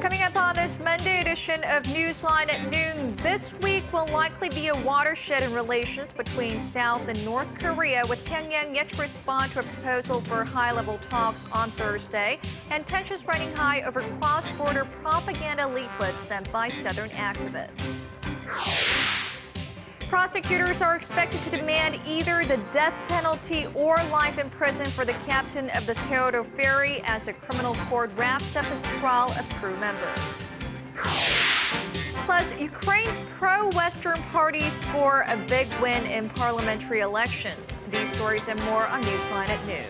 Coming up on this Monday edition of Newsline at noon, this week will likely be a watershed in relations between South and North Korea, with Pyongyang yet to respond to a proposal for high-level talks on Thursday, and tensions running high over cross-border propaganda leaflets sent by Southern activists. Prosecutors are expected to demand either the death penalty or life in prison for the captain of the Sewol-ho ferry as the criminal court wraps up its trial of crew members. Plus, Ukraine's pro-Western parties score a big win in parliamentary elections. These stories and more on Newsline at noon.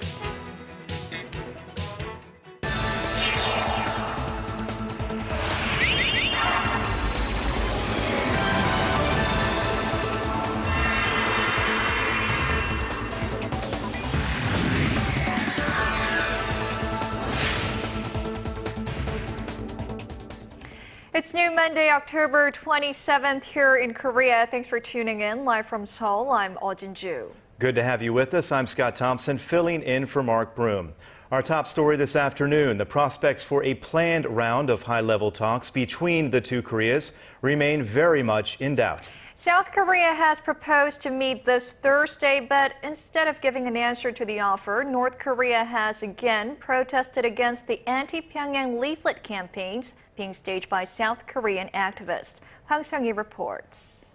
It's new Monday, October 27th here in Korea. Thanks for tuning in. Live from Seoul, I'm Eoh Jin-joo. Good to have you with us. I'm Scott Thompson, filling in for Mark Broome. Our top story this afternoon, the prospects for a planned round of high-level talks between the two Koreas remain very much in doubt. South Korea has proposed to meet this Thursday, but instead of giving an answer to the offer, North Korea has again protested against the anti-Pyongyang leaflet campaigns being staged by South Korean activists. Hwang Seung-hee reports.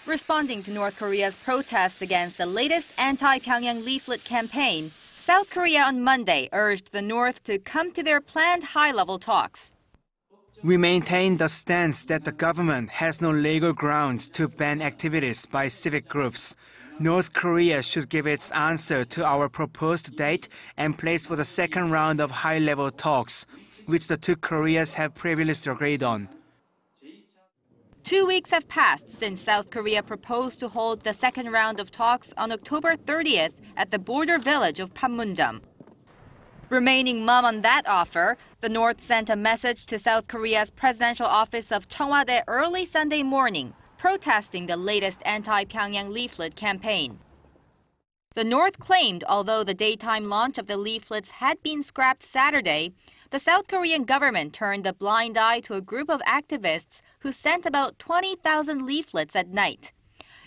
Responding to North Korea's protests against the latest anti-Pyongyang leaflet campaign, South Korea on Monday urged the North to come to their planned high-level talks. We maintain the stance that the government has no legal grounds to ban activities by civic groups. North Korea should give its answer to our proposed date and place for the second round of high-level talks, which the two Koreas have previously agreed on. 2 weeks have passed since South Korea proposed to hold the second round of talks on October 30th at the border village of Panmunjom. Remaining mum on that offer, the North sent a message to South Korea's presidential office of Cheongwade early Sunday morning, protesting the latest anti-Pyongyang leaflet campaign. The North claimed although the daytime launch of the leaflets had been scrapped Saturday, the South Korean government turned a blind eye to a group of activists who sent about 20,000 leaflets at night.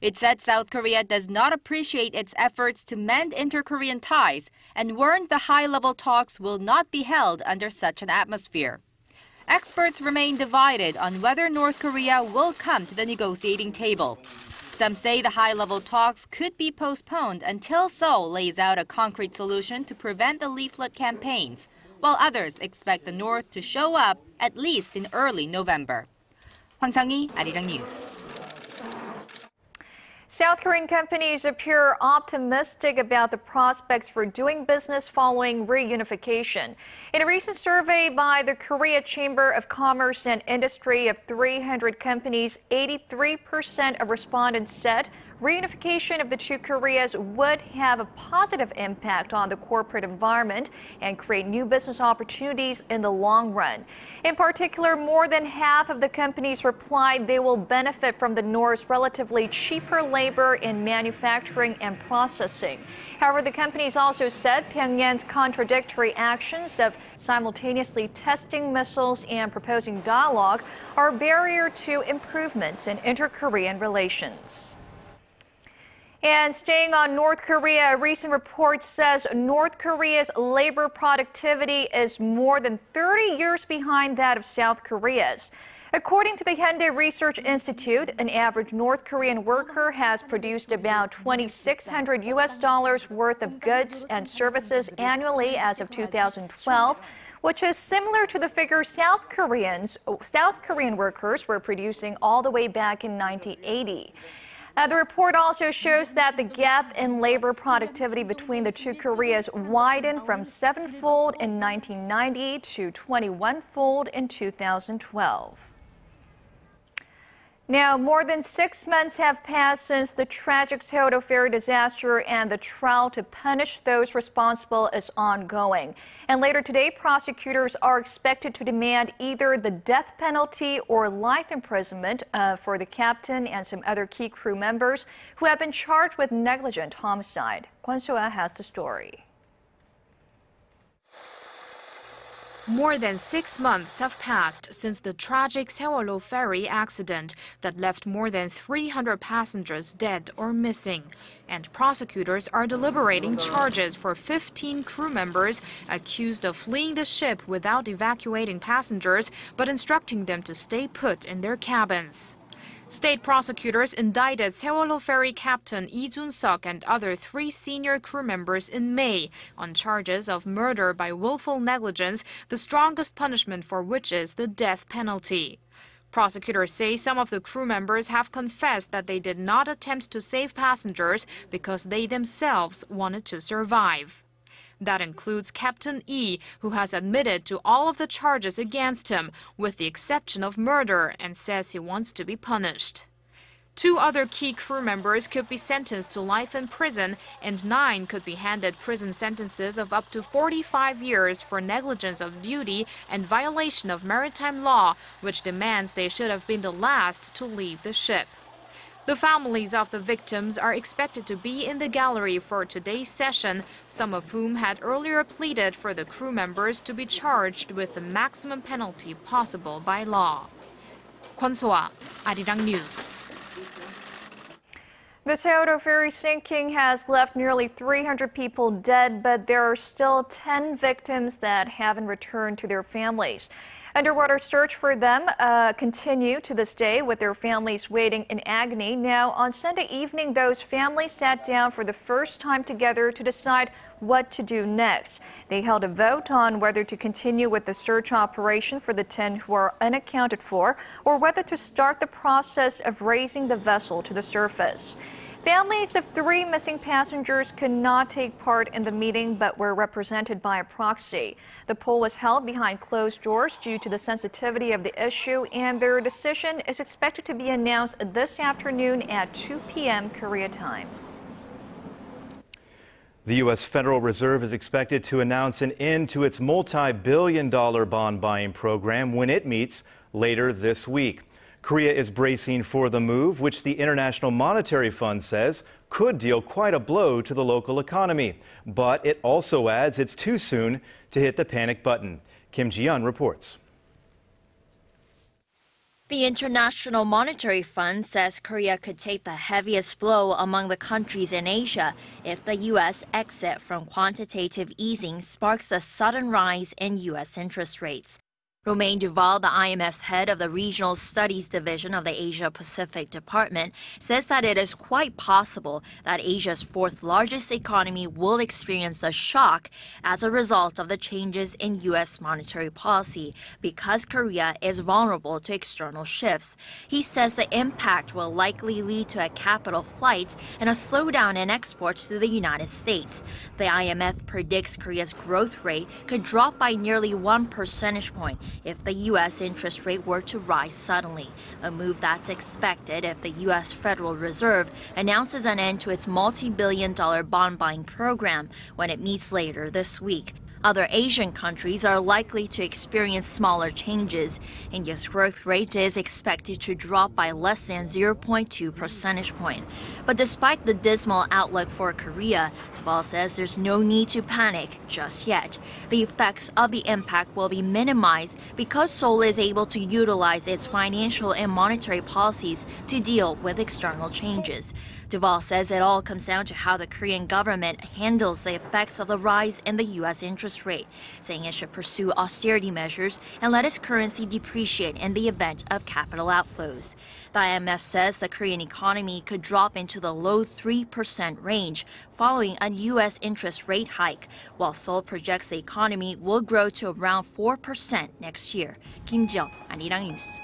It said South Korea does not appreciate its efforts to mend inter-Korean ties and warned the high-level talks will not be held under such an atmosphere. Experts remain divided on whether North Korea will come to the negotiating table. Some say the high-level talks could be postponed until Seoul lays out a concrete solution to prevent the leaflet campaigns, while others expect the North to show up at least in early November. Hwang Seung-hee, Arirang News. South Korean companies appear optimistic about the prospects for doing business following reunification. In a recent survey by the Korea Chamber of Commerce and Industry of 300 companies, 83% of respondents said reunification of the two Koreas would have a positive impact on the corporate environment and create new business opportunities in the long run. In particular, more than half of the companies replied they will benefit from the North's relatively cheaper labor in manufacturing and processing. However, the companies also said Pyongyang's contradictory actions of simultaneously testing missiles and proposing dialogue are a barrier to improvements in inter-Korean relations. And staying on North Korea, a recent report says North Korea's labor productivity is more than 30 years behind that of South Korea's. According to the Hyundai Research Institute, an average North Korean worker has produced about $2,600 worth of goods and services annually as of 2012, which is similar to the figure South Korean workers were producing all the way back in 1980. The report also shows that the gap in labor productivity between the two Koreas widened from 7-fold in 1990 to 21-fold in 2012. Now, more than 6 months have passed since the tragic Sewol-ho ferry disaster, and the trial to punish those responsible is ongoing. And later today, prosecutors are expected to demand either the death penalty or life imprisonment for the captain and some other key crew members who have been charged with negligent homicide. Kwon So-ah has the story. More than 6 months have passed since the tragic Sewol-ho ferry accident that left more than 300 passengers dead or missing. And prosecutors are deliberating charges for 15 crew members accused of fleeing the ship without evacuating passengers, but instructing them to stay put in their cabins. State prosecutors indicted Sewol-ho ferry captain Eoh Jin-joo and other 3 senior crew members in May on charges of murder by willful negligence, the strongest punishment for which is the death penalty. Prosecutors say some of the crew members have confessed that they did not attempt to save passengers because they themselves wanted to survive. That includes Captain Yi, who has admitted to all of the charges against him, with the exception of murder, and says he wants to be punished. 2 other key crew members could be sentenced to life in prison, and 9 could be handed prison sentences of up to 45 years for negligence of duty and violation of maritime law, which demands they should have been the last to leave the ship. The families of the victims are expected to be in the gallery for today's session, some of whom had earlier pleaded for the crew members to be charged with the maximum penalty possible by law. Kwon So-ah, Arirang News. The Sewol-ho ferry sinking has left nearly 300 people dead, but there are still 10 victims that haven't returned to their families. Underwater search for them continue to this day, with their families waiting in agony. Now, on Sunday evening, those families sat down for the first time together to decide what to do next. They held a vote on whether to continue with the search operation for the 10 who are unaccounted for, or whether to start the process of raising the vessel to the surface. Families of 3 missing passengers could not take part in the meeting but were represented by a proxy. The poll was held behind closed doors due to the sensitivity of the issue, and their decision is expected to be announced this afternoon at 2 p.m. Korea time. The U.S. Federal Reserve is expected to announce an end to its multi-billion-dollar bond buying program when it meets later this week. Korea is bracing for the move, which the International Monetary Fund says could deal quite a blow to the local economy. But it also adds it's too soon to hit the panic button. Kim Ji-yeon reports. The International Monetary Fund says Korea could take the heaviest blow among the countries in Asia if the U.S. exit from quantitative easing sparks a sudden rise in U.S. interest rates. Romain Duval, the IMF's head of the Regional Studies Division of the Asia-Pacific Department, says that it is quite possible that Asia's 4th largest economy will experience a shock as a result of the changes in U.S. monetary policy because Korea is vulnerable to external shifts. He says the impact will likely lead to a capital flight and a slowdown in exports to the United States. The IMF predicts Korea's growth rate could drop by nearly 1 percentage point if the U.S. interest rate were to rise suddenly, a move that's expected if the U.S. Federal Reserve announces an end to its multi-billion-dollar bond buying program when it meets later this week. Other Asian countries are likely to experience smaller changes. India's growth rate is expected to drop by less than 0.2 percentage point. But despite the dismal outlook for Korea, Duval says there's no need to panic just yet. The effects of the impact will be minimized because Seoul is able to utilize its financial and monetary policies to deal with external changes. Duval says it all comes down to how the Korean government handles the effects of the rise in the U.S. interest rate, saying it should pursue austerity measures and let its currency depreciate in the event of capital outflows. The IMF says the Korean economy could drop into the low 3% range following a U.S. interest rate hike, while Seoul projects the economy will grow to around 4% next year. Kim Ji-yeon, Arirang News.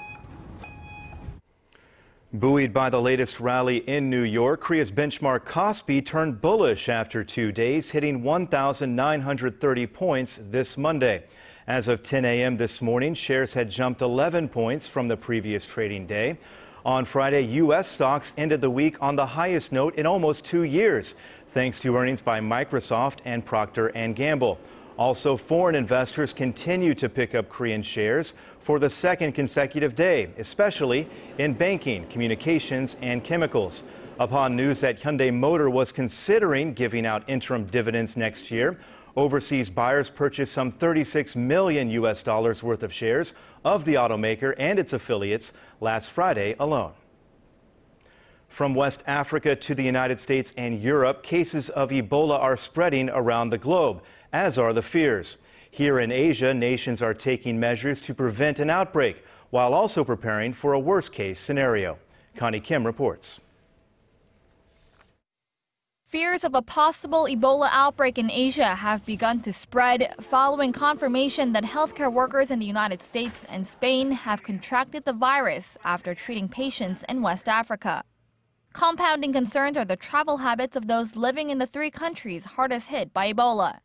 Buoyed by the latest rally in New York, Korea's benchmark Kospi turned bullish after 2 days, hitting 1,930 points this Monday. As of 10 a.m. this morning, shares had jumped 11 points from the previous trading day. On Friday, U.S. stocks ended the week on the highest note in almost 2 years, thanks to earnings by Microsoft and Procter & Gamble. Also, foreign investors continue to pick up Korean shares for the 2nd consecutive day, especially in banking, communications, and chemicals. Upon news that Hyundai Motor was considering giving out interim dividends next year, Overseas buyers purchased some $36 million worth of shares of the automaker and its affiliates last Friday alone. From West Africa to the United States and Europe, cases of Ebola are spreading around the globe, as are the fears. Here in Asia, nations are taking measures to prevent an outbreak, while also preparing for a worst-case scenario. Connie Kim reports. Fears of a possible Ebola outbreak in Asia have begun to spread following confirmation that healthcare workers in the United States and Spain have contracted the virus after treating patients in West Africa. Compounding concerns are the travel habits of those living in the three countries hardest hit by Ebola.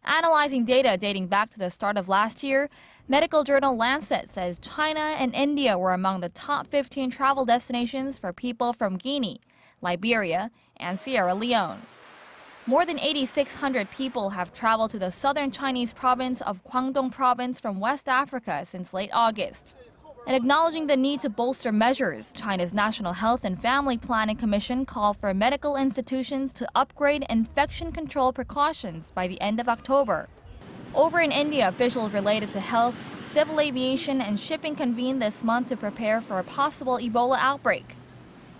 Analyzing data dating back to the start of last year, medical journal Lancet says China and India were among the top 15 travel destinations for people from Guinea, Liberia, and Sierra Leone. More than 8,600 people have traveled to the southern Chinese province of Guangdong Province from West Africa since late August. And acknowledging the need to bolster measures, China's National Health and Family Planning Commission called for medical institutions to upgrade infection control precautions by the end of October. Over in India, officials related to health, civil aviation, and shipping convened this month to prepare for a possible Ebola outbreak.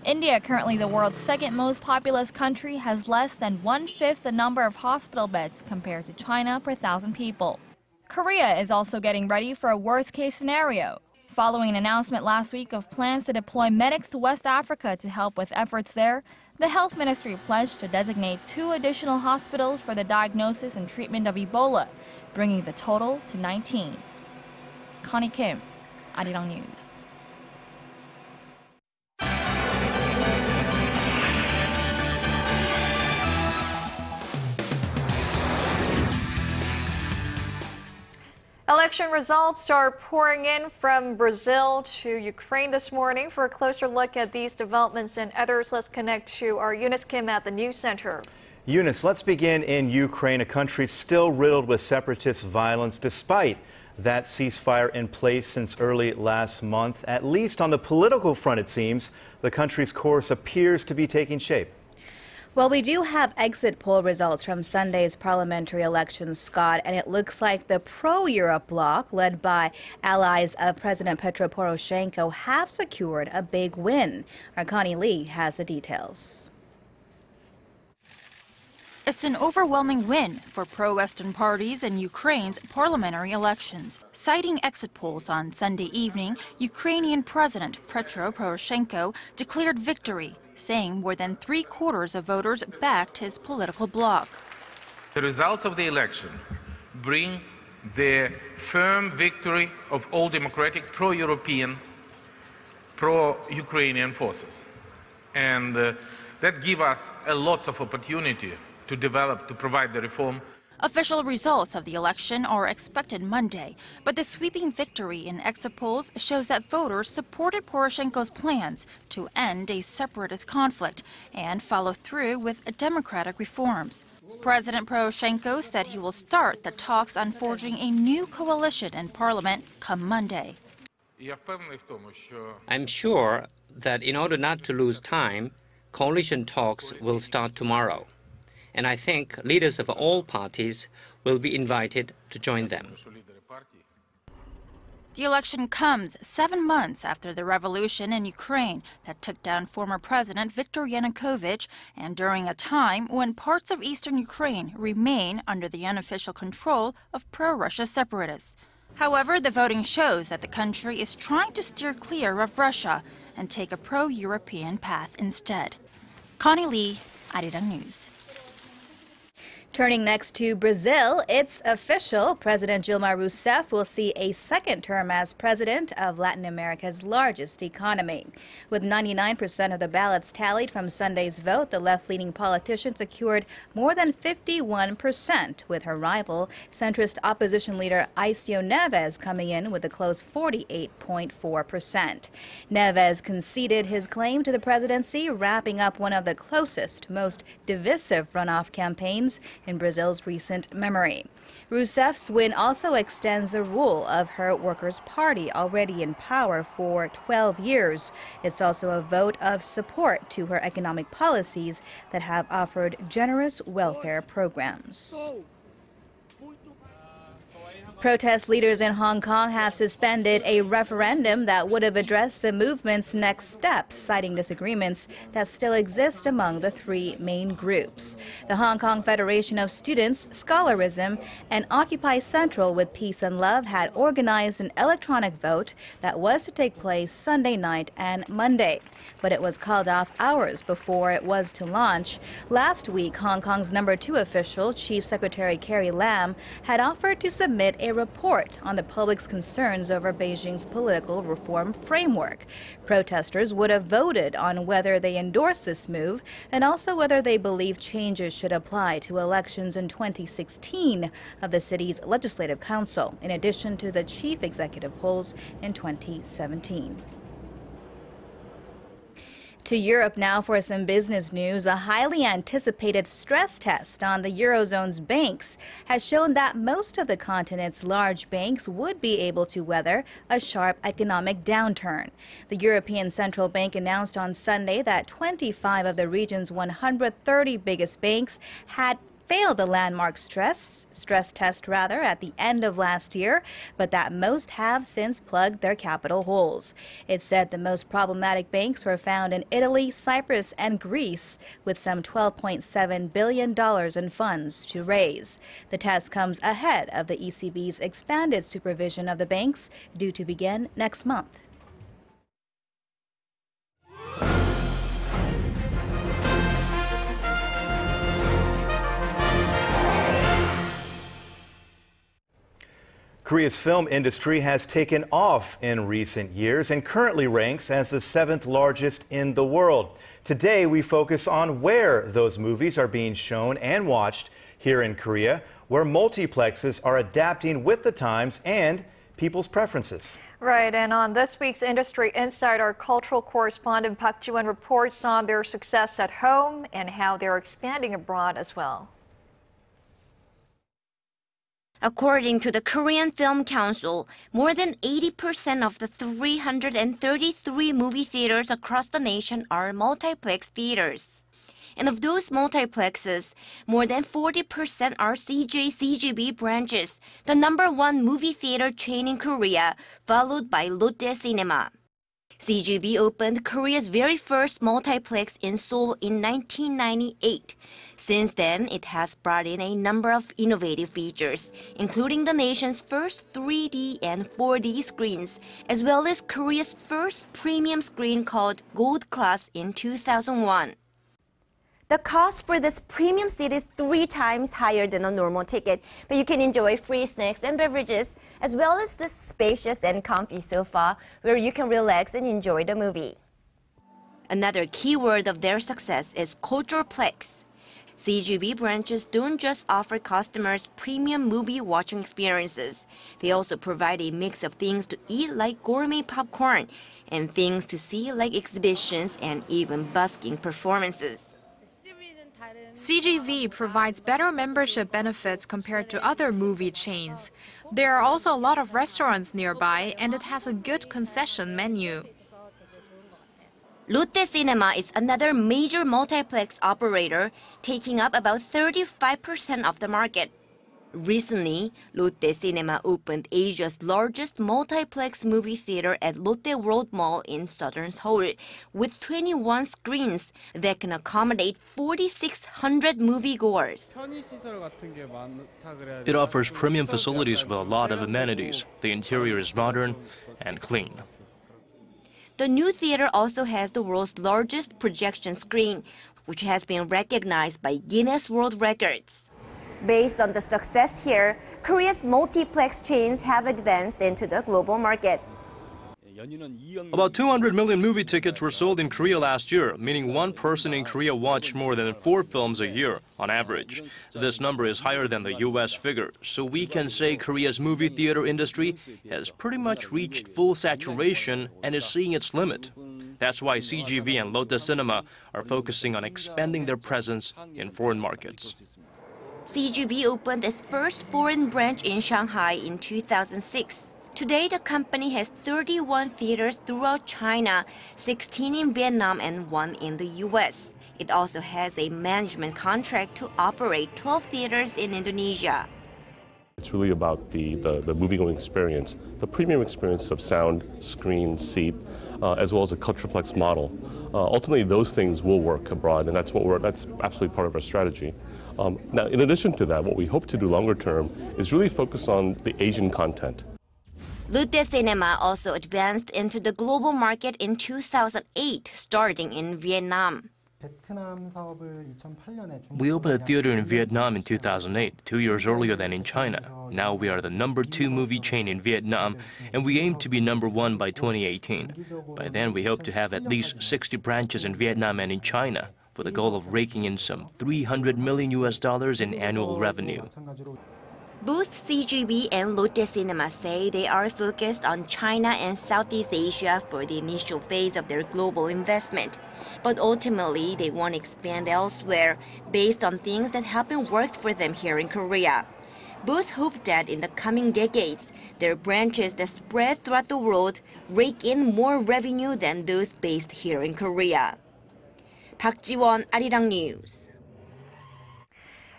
India, currently the world's second most populous country, has less than 1/5 the number of hospital beds compared to China per 1,000 people. Korea is also getting ready for a worst-case scenario, following an announcement last week of plans to deploy medics to West Africa to help with efforts there. The health ministry pledged to designate 2 additional hospitals for the diagnosis and treatment of Ebola, bringing the total to 19. Connie Kim, Arirang News. Election results are pouring in from Brazil to Ukraine this morning. For a closer look at these developments and others, let's connect to our Eunice Kim at the News Center. Eunice, let's begin in Ukraine, a country still riddled with separatist violence despite that ceasefire in place since early last month. At least on the political front, it seems, the country's course appears to be taking shape. Well, we do have exit poll results from Sunday's parliamentary elections, Scott, and it looks like the pro-Europe bloc, led by allies of President Petro Poroshenko, have secured a big win. Our Connie Lee has the details. It's an overwhelming win for pro-Western parties in Ukraine's parliamentary elections. Citing exit polls on Sunday evening, Ukrainian President Petro Poroshenko declared victory, saying more than 3/4 of voters backed his political bloc. The results of the election bring the firm victory of all democratic, pro-European, pro-Ukrainian forces. And that gives us a lot of opportunity to develop, to provide the reform. Official results of the election are expected Monday, but the sweeping victory in exit polls shows that voters supported Poroshenko's plans to end a separatist conflict and follow through with democratic reforms. President Poroshenko said he will start the talks on forging a new coalition in parliament come Monday. I'm sure that in order not to lose time, coalition talks will start tomorrow. And I think leaders of all parties will be invited to join them. The election comes 7 months after the revolution in Ukraine that took down former President Viktor Yanukovych, and during a time when parts of eastern Ukraine remain under the unofficial control of pro-Russia separatists. However, the voting shows that the country is trying to steer clear of Russia and take a pro-European path instead. Connie Lee, Arirang News. Turning next to Brazil, it's official. President Dilma Rousseff will see a second term as president of Latin America's largest economy. With 99% of the ballots tallied from Sunday's vote, the left-leaning politician secured more than 51%, with her rival, centrist opposition leader Aécio Neves, coming in with a close 48.4%. Neves conceded his claim to the presidency, wrapping up one of the closest, most divisive runoff campaigns in Brazil's recent memory. Rousseff's win also extends the rule of her Workers' Party, already in power for 12 years. It's also a vote of support to her economic policies that have offered generous welfare programs. Protest leaders in Hong Kong have suspended a referendum that would have addressed the movement's next steps, citing disagreements that still exist among the three main groups. The Hong Kong Federation of Students, Scholarism, and Occupy Central with Peace and Love had organized an electronic vote that was to take place Sunday night and Monday, but it was called off hours before it was to launch. Last week, Hong Kong's #2 official, Chief Secretary Carrie Lam, had offered to submit a report on the public's concerns over Beijing's political reform framework. Protesters would have voted on whether they endorse this move and also whether they believe changes should apply to elections in 2016 of the city's Legislative Council, in addition to the chief executive polls in 2017. To Europe now for some business news. A highly anticipated stress test on the Eurozone's banks has shown that most of the continent's large banks would be able to weather a sharp economic downturn. The European Central Bank announced on Sunday that 25 of the region's 130 biggest banks had failed the landmark stress test at the end of last year, but that most have since plugged their capital holes. It said the most problematic banks were found in Italy, Cyprus, and Greece, with some $12.7 billion in funds to raise. The test comes ahead of the ECB's expanded supervision of the banks, due to begin next month. Korea's film industry has taken off in recent years and currently ranks as the 7th largest in the world. Today, we focus on where those movies are being shown and watched here in Korea, where multiplexes are adapting with the times and people's preferences. Right, and on this week's Industry Insight, our cultural correspondent Park Ji-won reports on their success at home and how they're expanding abroad as well. According to the Korean Film Council, more than 80% of the 333 movie theaters across the nation are multiplex theaters. And of those multiplexes, more than 40% are CJCGV branches, the #1 movie theater chain in Korea, followed by Lotte Cinema. CGV opened Korea's very first multiplex in Seoul in 1998. Since then, it has brought in a number of innovative features, including the nation's first 3D and 4D screens, as well as Korea's first premium screen called Gold Class in 2001. The cost for this premium seat is 3 times higher than a normal ticket, but you can enjoy free snacks and beverages, as well as this spacious and comfy sofa where you can relax and enjoy the movie. Another key word of their success is cultureplex. CGV branches don't just offer customers premium movie watching experiences. They also provide a mix of things to eat like gourmet popcorn and things to see like exhibitions and even busking performances. CGV provides better membership benefits compared to other movie chains. There are also a lot of restaurants nearby, and it has a good concession menu. Lotte Cinema is another major multiplex operator, taking up about 35% of the market. Recently, Lotte Cinema opened Asia's largest multiplex movie theater at Lotte World Mall in southern Seoul, with 21 screens that can accommodate 4,600 moviegoers. It offers premium facilities with a lot of amenities. The interior is modern and clean. The new theater also has the world's largest projection screen, which has been recognized by Guinness World Records. Based on the success here, Korea's multiplex chains have advanced into the global market. About 200 million movie tickets were sold in Korea last year, meaning one person in Korea watched more than 4 films a year, on average. This number is higher than the U.S. figure, so we can say Korea's movie theater industry has pretty much reached full saturation and is seeing its limit. That's why CGV and Lotte Cinema are focusing on expanding their presence in foreign markets. CGV opened its first foreign branch in Shanghai in 2006. Today, the company has 31 theaters throughout China, 16 in Vietnam and 1 in the U.S. It also has a management contract to operate 12 theaters in Indonesia. It's really about the movie-going experience, the premium experience of sound, screen, seat, as well as a cultureplex model. Ultimately, those things will work abroad, and that's absolutely part of our strategy. Now, in addition to that, what we hope to do longer term is really focus on the Asian content. Lotte Cinema also advanced into the global market in 2008, starting in Vietnam. We opened a theater in Vietnam in 2008, 2 years earlier than in China. Now we are the #2 movie chain in Vietnam, and we aim to be #1 by 2018. By then, we hope to have at least 60 branches in Vietnam and in China, with a goal of raking in some $300 million in annual revenue. Both CGV and Lotte Cinema say they are focused on China and Southeast Asia for the initial phase of their global investment. But ultimately, they want to expand elsewhere based on things that haven't worked for them here in Korea. Both hope that in the coming decades, their branches that spread throughout the world rake in more revenue than those based here in Korea. Park Ji-won, Arirang News.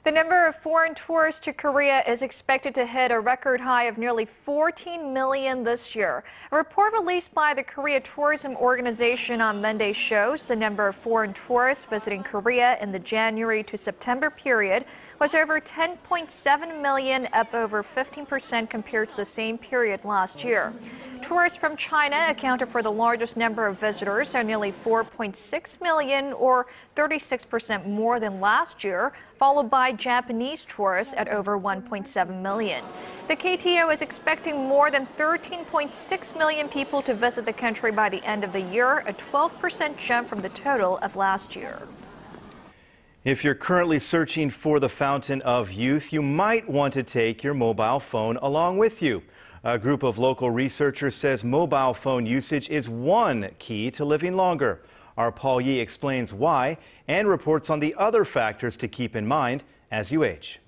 The number of foreign tourists to Korea is expected to hit a record high of nearly 14 million this year. A report released by the Korea Tourism Organization on Monday shows the number of foreign tourists visiting Korea in the January to September period was over 10.7 million, up over 15% compared to the same period last year. Tourists from China accounted for the largest number of visitors, at nearly 4.6 million, or 36% more than last year, followed by Japanese tourists at over 1.7 million. The KTO is expecting more than 13.6 million people to visit the country by the end of the year, a 12% jump from the total of last year. If you're currently searching for the fountain of youth, you might want to take your mobile phone along with you. A group of local researchers says mobile phone usage is one key to living longer. Our Paul Yi explains why and reports on the other factors to keep in mind as you age.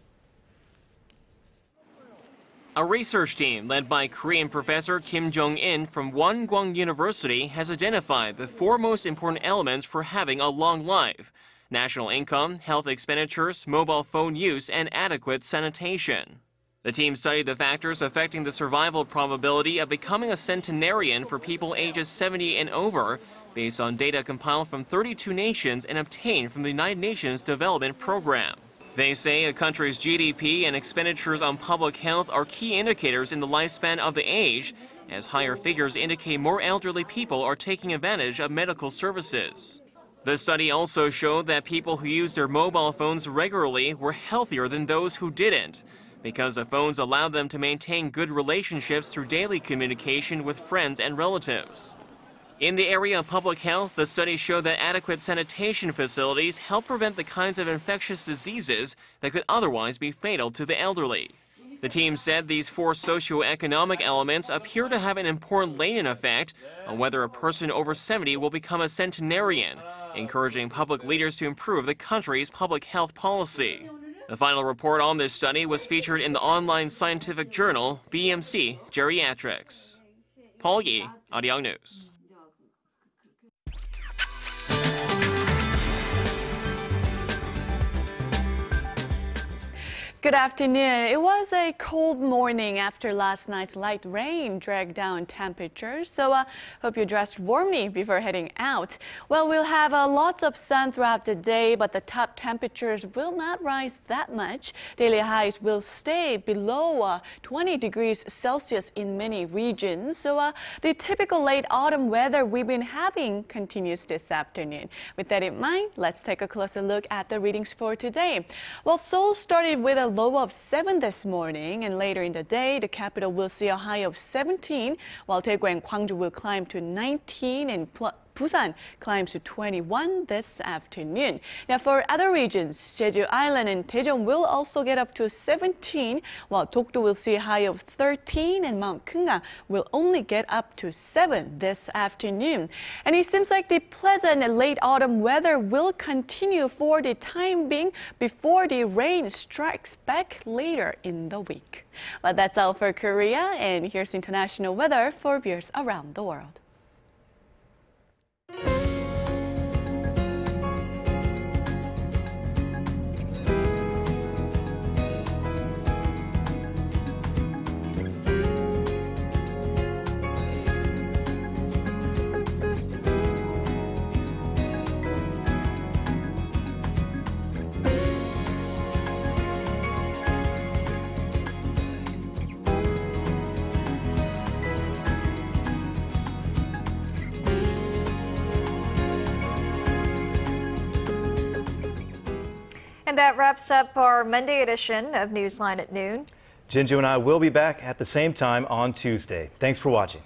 A research team led by Korean professor Kim Jong-in from Wonkwang University has identified the 4 most important elements for having a long life: national income, health expenditures, mobile phone use, and adequate sanitation. The team studied the factors affecting the survival probability of becoming a centenarian for people ages 70 and over, based on data compiled from 32 nations and obtained from the United Nations Development Program. They say a country's GDP and expenditures on public health are key indicators in the lifespan of the age, as higher figures indicate more elderly people are taking advantage of medical services. The study also showed that people who use their mobile phones regularly were healthier than those who didn't, because the phones allowed them to maintain good relationships through daily communication with friends and relatives. In the area of public health, the study showed that adequate sanitation facilities help prevent the kinds of infectious diseases that could otherwise be fatal to the elderly. The team said these 4 socioeconomic elements appear to have an important latent effect on whether a person over 70 will become a centenarian, encouraging public leaders to improve the country's public health policy. The final report on this study was featured in the online scientific journal BMC Geriatrics. Paul Yi, Arirang News. Good afternoon. It was a cold morning after last night's light rain dragged down temperatures, so hope you dressed warmly before heading out. Well, we'll have lots of sun throughout the day, but the top temperatures will not rise that much. Daily highs will stay below 20 degrees Celsius in many regions, so the typical late autumn weather we've been having continues this afternoon. With that in mind, let's take a closer look at the readings for today. Well, Seoul started with a low of 7 this morning, and later in the day, the capital will see a high of 17, while Daegu and Gwangju will climb to 19 and Busan climbs to 21 this afternoon. Now for other regions, Jeju Island and Daejeon will also get up to 17, while Dokdo will see a high of 13 and Mount Kungga will only get up to 7 this afternoon. And it seems like the pleasant late autumn weather will continue for the time being before the rain strikes back later in the week. Well, that's all for Korea, and here's international weather for viewers around the world. that wraps up our Monday edition of Newsline at noon. Jin-joo and I will be back at the same time on Tuesday. Thanks for watching.